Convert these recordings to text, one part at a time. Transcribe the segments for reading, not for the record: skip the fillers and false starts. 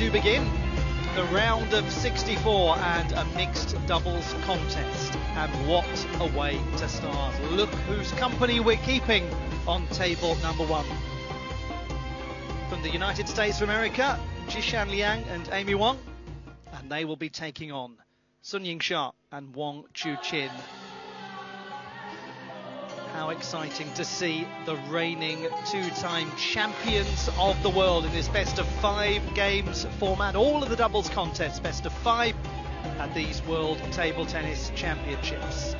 to begin. The round of 64 and a mixed doubles contest. And what a way to start. Look whose company we're keeping on table number one. From the United States of America, Jishan Liang and Amy Wang. And they will be taking on SUNYINGSHA and WANGCHUQIN. How exciting to see the reigning two-time champions of the world in this best of 5 games format. All of the doubles contests, best of 5 at these World Table Tennis Championships.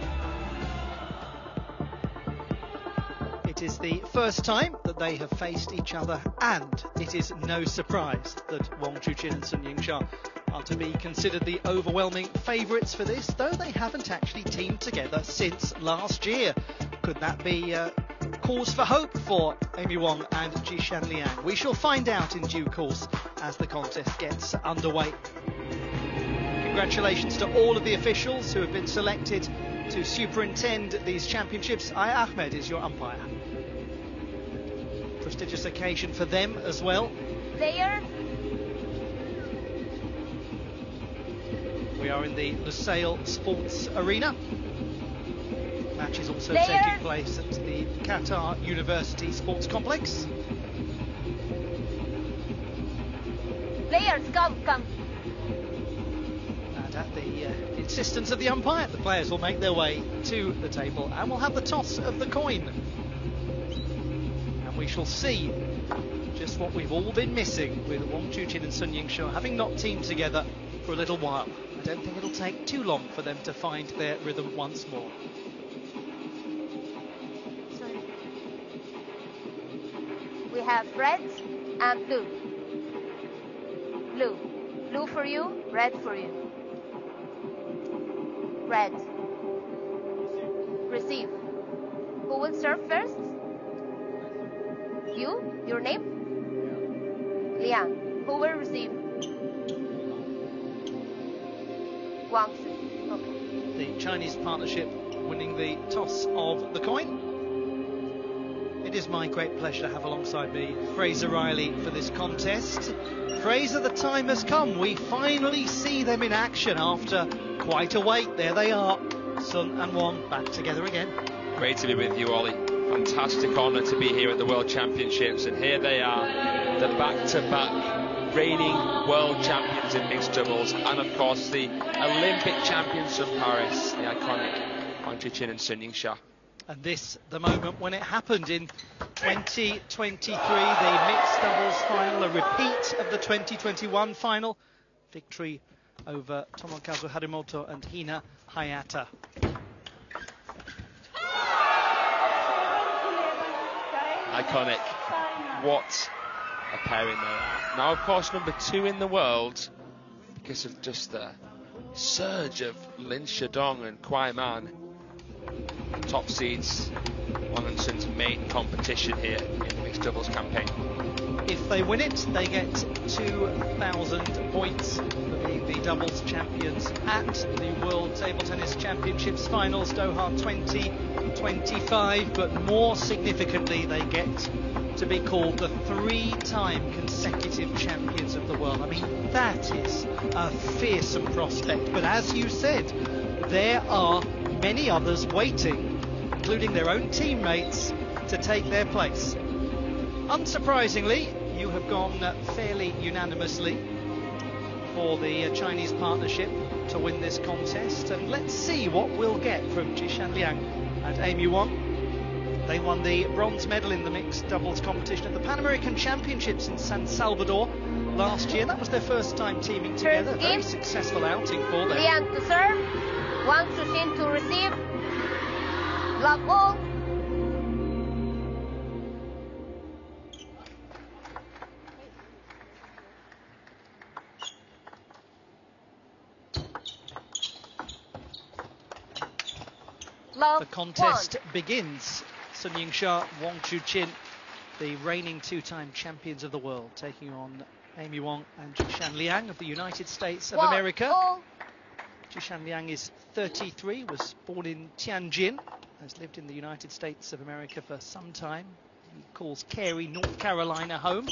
It is the first time that they have faced each other, and it is no surprise that WANGCHUQIN and SUNYINGSHA are to be considered the overwhelming favourites for this, though they haven't actually teamed together since last year. Could that be cause for hope for Amy Wang and Jishan Liang? We shall find out in due course as the contest gets underway. Congratulations to all of the officials who have been selected to superintend these championships. Aya Ahmed is your umpire. Prestigious occasion for them as well. Player. We are in the Lusail Sports Arena. Match is also Player. taking place at the Qatar University Sports Complex. Players, come. And at the insistence of the umpire, the players will make their way to the table and we'll have the toss of the coin. And we shall see just what we've all been missing with WANGCHUQIN and SUNYINGSHA having not teamed together for a little while. I don't think it'll take too long for them to find their rhythm once more. We have red and blue. Blue for you, red for you. Red. Receive. Who will serve first? You? Your name? Liang. Who will receive? Wang. Okay. The Chinese partnership winning the toss of the coin. It is my great pleasure to have alongside me Fraser Riley for this contest. Fraser, the time has come. We finally see them in action after quite a wait. There they are, Sun and Wang back together again. Great to be with you, Ollie. Fantastic honour to be here at the World Championships, and here they are, the back-to-back reigning world champions in mixed doubles, and of course the Olympic champions from Paris, the iconic WANGCHUQIN and SUNYINGSHA. And this, the moment when it happened in 2023, the mixed doubles final, a repeat of the 2021 final. Victory over Tomokazu Harimoto and Hina Hayata. Iconic. What a pairing they are. Now, of course, number 2 in the world, because of just the surge of Lin Shidong and Kuai Man. Top seeds, Wang and Sun's main competition here in the mixed doubles campaign. If they win it, they get 2,000 points for being the doubles champions at the World Table Tennis Championships Finals Doha 2025. But more significantly, they get to be called the 3-time consecutive champions of the world. I mean, that is a fearsome prospect. But as you said, there are many others waiting, including their own teammates, to take their place. Unsurprisingly, you have gone fairly unanimously for the Chinese partnership to win this contest, and let's see what we'll get from Jishan Liang and Amy Wang. They won the bronze medal in the mixed doubles competition at the Pan American Championships in San Salvador last year. That was their first time teaming together. Very successful outing for them. Liang to serve, WANGCHUQIN to receive. Love all. The contest begins. SUNYINGSHA, WANGCHUQIN, the reigning 2-time champions of the world, taking on Amy Wang and Jishan Liang of the United States of America. Jishan Liang is 33, was born in Tianjin, has lived in the United States of America for some time. He calls Cary, North Carolina home.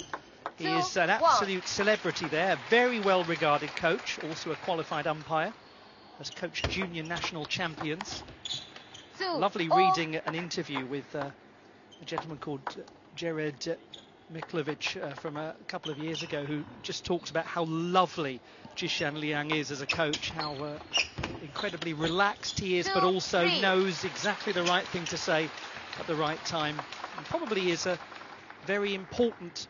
He is an absolute celebrity there, very well regarded coach, also a qualified umpire, has coached junior national champions. Lovely reading an interview with a gentleman called Jared Miklovic from a couple of years ago, who just talks about how lovely Jishan Liang is as a coach, how incredibly relaxed he is, but also knows exactly the right thing to say at the right time, and probably is a very important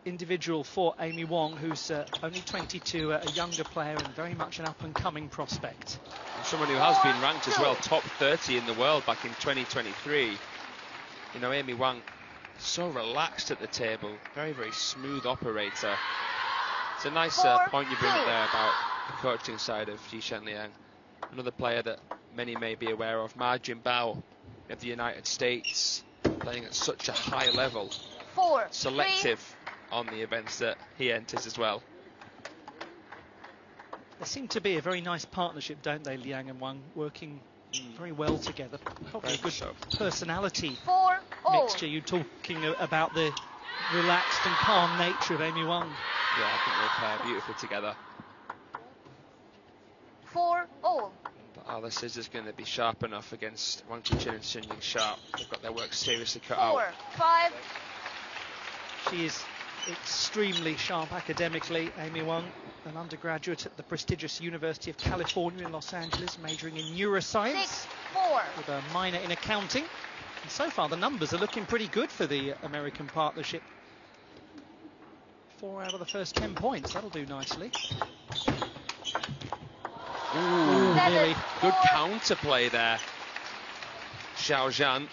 individual for Amy Wang, who's only 22, a younger player and very much an up-and-coming prospect. Someone who has been ranked as well top 30 in the world back in 2023. You know, Amy Wang, so relaxed at the table, very, very smooth operator. It's a nice point you bring up there about the coaching side of Jishan Liang. Another player that many may be aware of, Ma Jinbao of the United States, playing at such a high level, selective on the events that he enters as well. There seem to be a very nice partnership, don't they, Liang and Wang, working very well together. Probably a good personality mixture. You're talking about the relaxed and calm nature of Amy Wang. Yeah, I think they pair beautifully together. 4-all. But are the scissors going to be sharp enough against WANGCHUQIN and SUNYINGSHA? They've got their work seriously cut out. 4-5. She is extremely sharp academically, Amy Wang, an undergraduate at the prestigious University of California in Los Angeles, majoring in neuroscience with a minor in accounting. And so far the numbers are looking pretty good for the American partnership. 4 out of the first 10 points, that'll do nicely. Ooh, really good counterplay there. Xiao Zhan,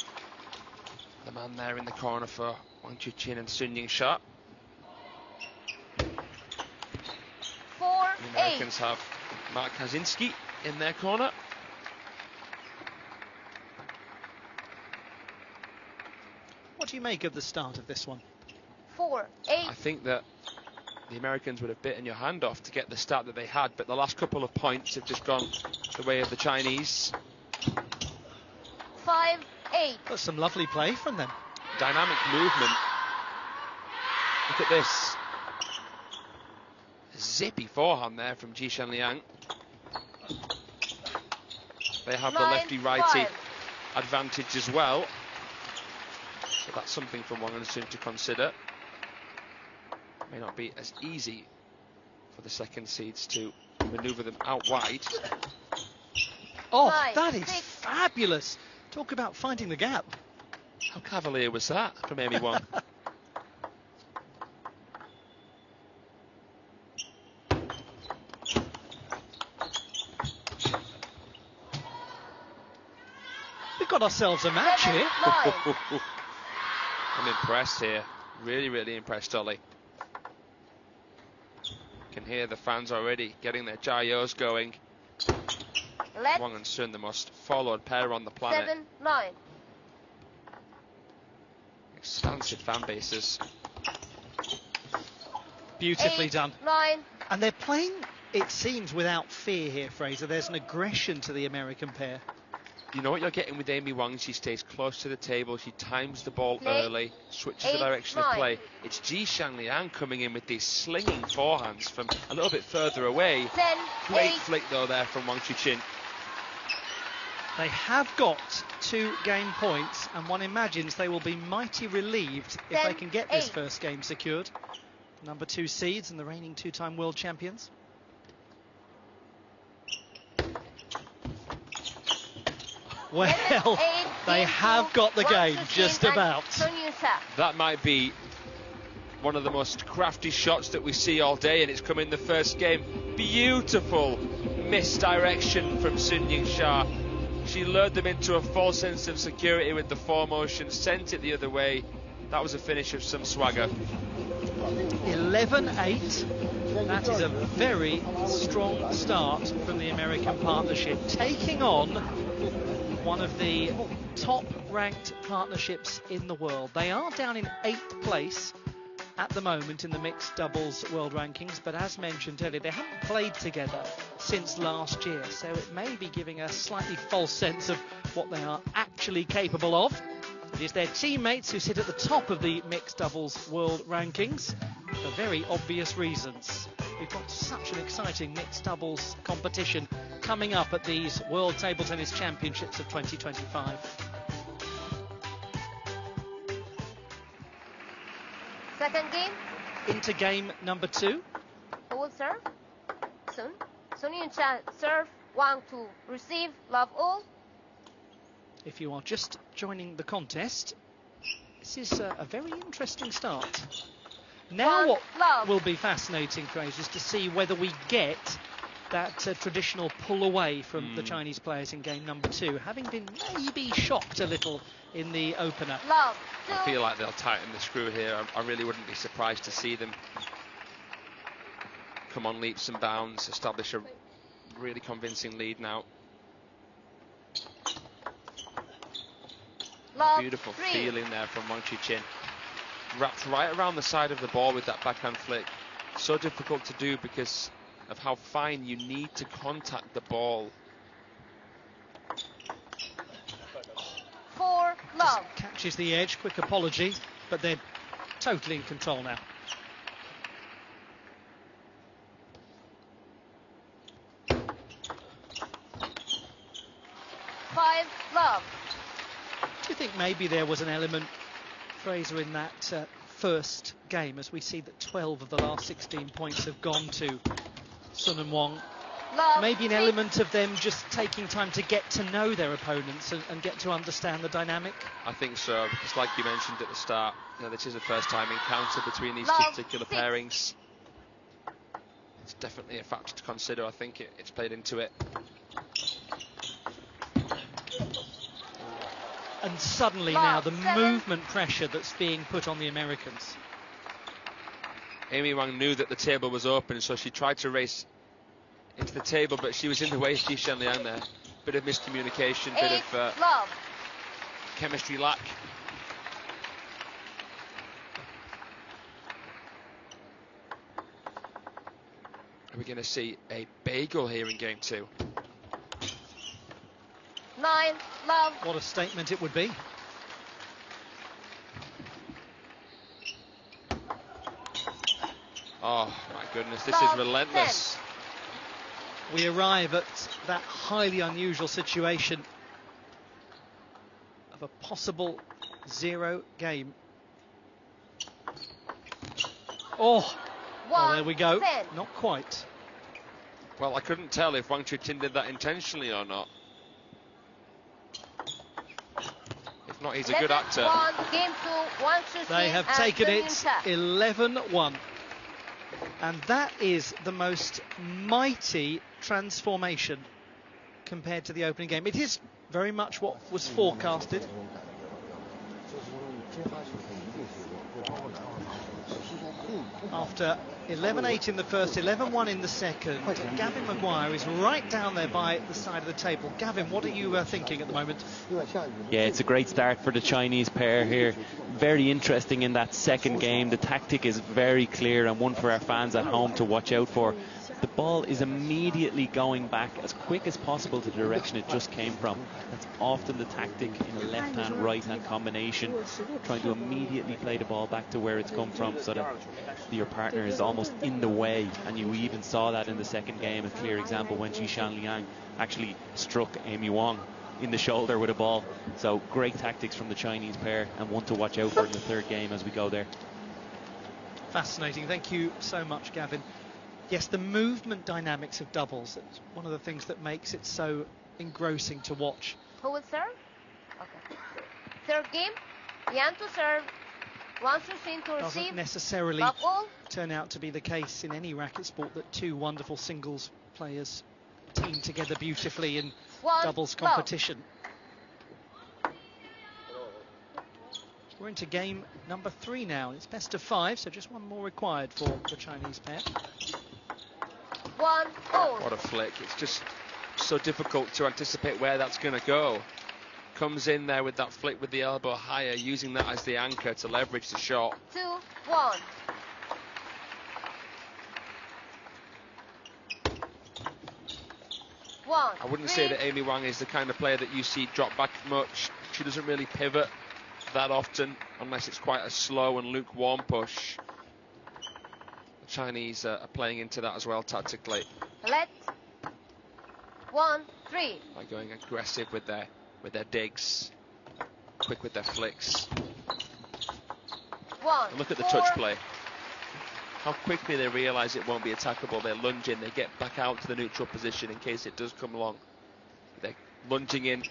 the man there in the corner for WANGCHUQIN and SUNYINGSHA. The Americans have Mark Kaczynski in their corner. What do you make of the start of this one? 4-8. I think that the Americans would have bitten your hand off to get the start that they had, but the last couple of points have just gone the way of the Chinese. 5-8. That's some lovely play from them. Dynamic movement. Look at this. Zippy forehand there from Jishan Liang. They have the lefty-righty advantage as well. So that's something for Wang and Sun to consider. May not be as easy for the second seeds to manoeuvre them out wide. Oh, that is fabulous. Talk about finding the gap. How cavalier was that from Amy Wang? We've got ourselves a match here. I'm impressed here. Really, really impressed, Ollie. Can hear the fans already getting their jayos going. Wang and Sun, the most followed pair on the planet. 7-9. Expansive fan bases. Beautifully 8, done. 9. And they're playing, it seems, without fear here, Fraser. There's an aggression to the American pair. You know what you're getting with Amy Wang? She stays close to the table, she times the ball early, switches the direction of play. It's Jishan Liang coming in with these slinging forehands from a little bit further away. 10, Great flick though there from WANGCHUQIN. They have got 2 game points, and one imagines they will be mighty relieved if they can get this first game secured. Number 2 seeds and the reigning 2-time world champions. Well, they have got the game, just about. That might be one of the most crafty shots that we see all day, and it's come in the first game. Beautiful misdirection from SUNYINGSHA. She lured them into a false sense of security with the foremotion, sent it the other way. That was a finish of some swagger. 11-8. That is a very strong start from the American partnership, taking on one of the top-ranked partnerships in the world. They are down in 8th place at the moment in the mixed doubles world rankings, but as mentioned earlier, they haven't played together since last year, so it may be giving a slightly false sense of what they are actually capable of. It is their teammates who sit at the top of the mixed doubles world rankings, for very obvious reasons. We've got such an exciting mixed doubles competition coming up at these World Table Tennis Championships of 2025. Second game. Into game number 2. Who will serve? Sun-Yingsha serve. Wang to receive. Love all. If you are just joining the contest, this is a very interesting start. Now what will be fascinating, Fraser, is to see whether we get that traditional pull away from the Chinese players in game number 2, having been maybe shocked a little in the opener. Love. I feel like they'll tighten the screw here. I really wouldn't be surprised to see them come on leaps and bounds, establish a really convincing lead now. Love. Beautiful 3. feeling there from WANGCHUQIN. Wrapped right around the side of the ball with that backhand flick. So difficult to do because of how fine you need to contact the ball. 4. Love. Catches the edge, quick apology, but they're totally in control now. Love. Do you think maybe there was an element, Fraser, in that first game, as we see that 12 of the last 16 points have gone to Sun and Wang? Love. Maybe an element of them just taking time to get to know their opponents and get to understand the dynamic? I think so, because like you mentioned at the start, you know, this is a first time encounter between these Love. two particular pairings. It's definitely a factor to consider. I think it's played into it. And suddenly now the movement pressure that's being put on the Americans. Amy Wang knew that the table was open, so she tried to race into the table, but she was in the way of Jishan Liang there. Bit of miscommunication, bit of chemistry lack. Are we going to see a bagel here in game 2? 9. Love. What a statement it would be. Oh my goodness, this is relentless. We arrive at that highly unusual situation of a possible 0 game. Oh, well, there we go. Not quite. Well, I couldn't tell if WANGCHUQIN did that intentionally or not. If not, he's a good actor. Game 2, WANGCHUQIN. They have taken it Sun-Yingsha. 11-1. And that is the most mighty transformation compared to the opening game. It is very much what was forecasted. After 11-8 in the first, 11-1 in the second, Gavin Maguire is right down there by the side of the table. Gavin, what are you thinking at the moment? Yeah, it's a great start for the Chinese pair here. Very interesting in that second game. The tactic is very clear and one for our fans at home to watch out for. The ball is immediately going back as quick as possible to the direction it just came from. That's often the tactic in a left-hand, right-hand combination, trying to immediately play the ball back to where it's come from so that your partner is almost in the way. And you even saw that in the second game, a clear example when Jishan Liang actually struck Amy Wang in the shoulder with a ball. So great tactics from the Chinese pair, and one to watch out for in the third game as we go there. Fascinating. Thank you so much, Gavin. Yes, the movement dynamics of doubles, it's one of the things that makes it so engrossing to watch. Who will serve? Okay. Third game, Liang to serve, WANGCHUQIN to receive. Doesn't necessarily turn out to be the case in any racket sport that two wonderful singles players team together beautifully in doubles competition. We're into game number 3 now. It's best of 5, so just one more required for the Chinese pair. 1-0. What a flick. It's just so difficult to anticipate where that's going to go. Comes in there with that flick with the elbow higher, using that as the anchor to leverage the shot. 2-1. I wouldn't say that Amy Wang is the kind of player that you see drop back much. She doesn't really pivot that often, unless it's quite a slow and lukewarm push. Chinese are playing into that as well tactically. Let 1-3. By going aggressive with their digs, quick with their flicks. And look at the touch play. How quickly they realise it won't be attackable. They lunge in, they get back out to the neutral position in case it does come along. They're lunging in.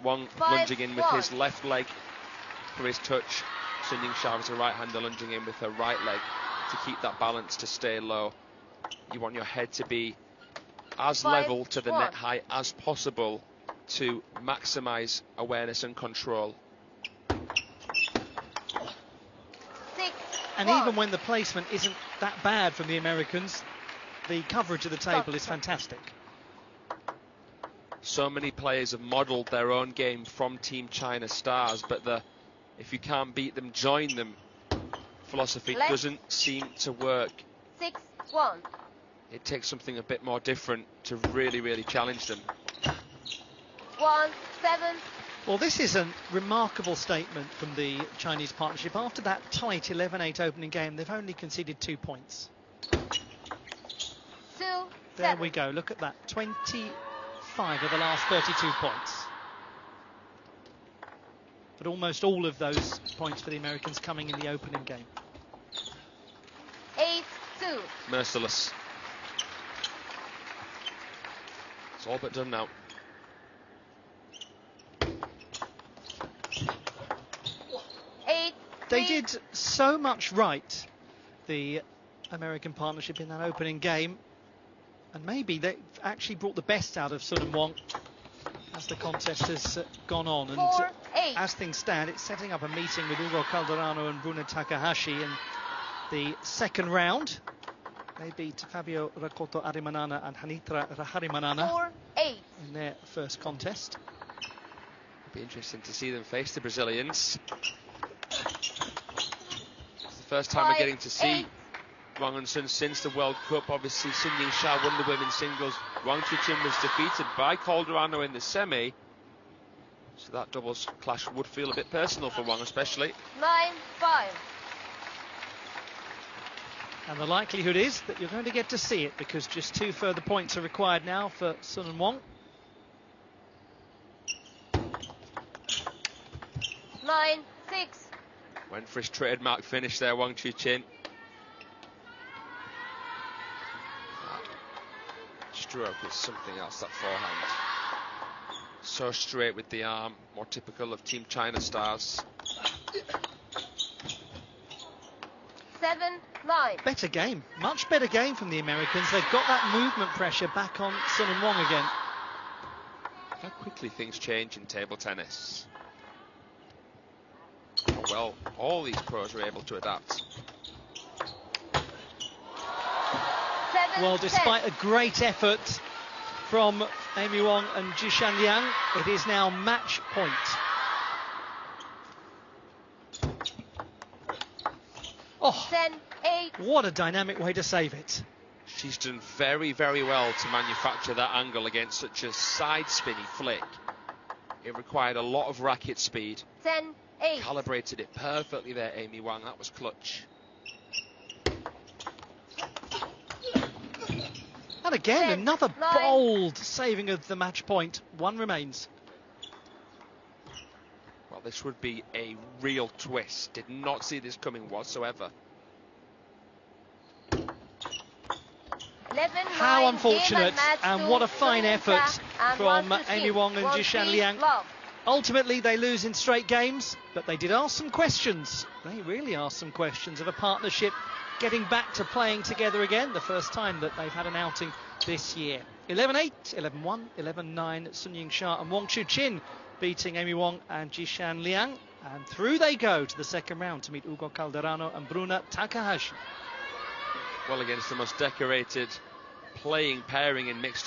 Wang lunging in with his left leg for his touch. Sun Yingsha is a right-hander lunging in with her right leg to keep that balance, to stay low. You want your head to be as level to the net height as possible to maximise awareness and control. And even when the placement isn't that bad from the Americans, the coverage of the table is fantastic. So many players have modelled their own game from Team China stars, but if you can't beat them, join them philosophy doesn't seem to work. 6-1. It takes something a bit more different to really, really challenge them. 1-7. Well, this is a remarkable statement from the Chinese partnership. After that tight 11-8 opening game, they've only conceded 2 points. 2-7. There we go. Look at that. 25 of the last 32 points. But almost all of those points for the Americans coming in the opening game. 8-2. Merciless. It's all but done now. They did so much right, the American partnership, in that opening game, and maybe they actually brought the best out of Sun and Wang as the contest has gone on. And as things stand, it's setting up a meeting with Ugo Calderano and Bruna Takahashi in the second round. They beat Fabio Rakoto Arimanana and Hanitra Raharimanana in their first contest. It'll be interesting to see them face the Brazilians. First time we're getting to see Wang and Sun since the World Cup. Obviously, Sun Yingsha won the women's singles. WANGCHUQIN was defeated by Calderano in the semi. So that doubles clash would feel a bit personal for Wang, especially. 9-5. And the likelihood is that you're going to get to see it, because just 2 further points are required now for Sun and Wang. 9-6. Went for his trademark finish there, WANGCHUQIN. That stroke is something else, that forehand. So straight with the arm, more typical of Team China stars. 7-9. Better game, much better game from the Americans. They've got that movement pressure back on Sun and Wang again. How quickly things change in table tennis. Well, all these pros are able to adapt. Well, despite a great effort from Amy Wang and Jishan Liang, it is now match point. Oh, 10-8. what a dynamic way to save it. She's done very, very well to manufacture that angle against such a side spinny flick. It required a lot of racket speed. 10-8. Calibrated it perfectly there, Amy Wang. That was clutch. And again, another bold saving of the match point. 1 remains. Well, this would be a real twist. Did not see this coming whatsoever. How unfortunate, and what a fine effort from Amy Wang and Jishan Liang. Ultimately, they lose in straight games, but they did ask some questions. They really asked some questions of a partnership getting back to playing together again, the first time that they've had an outing this year. 11-8, 11-1, 11-9, Sun Yingsha and WANGCHUQIN beating Amy Wang and Jishan Liang. And through they go to the second round to meet Ugo Calderano and Bruna Takahashi. Well, against the most decorated playing pairing in mixed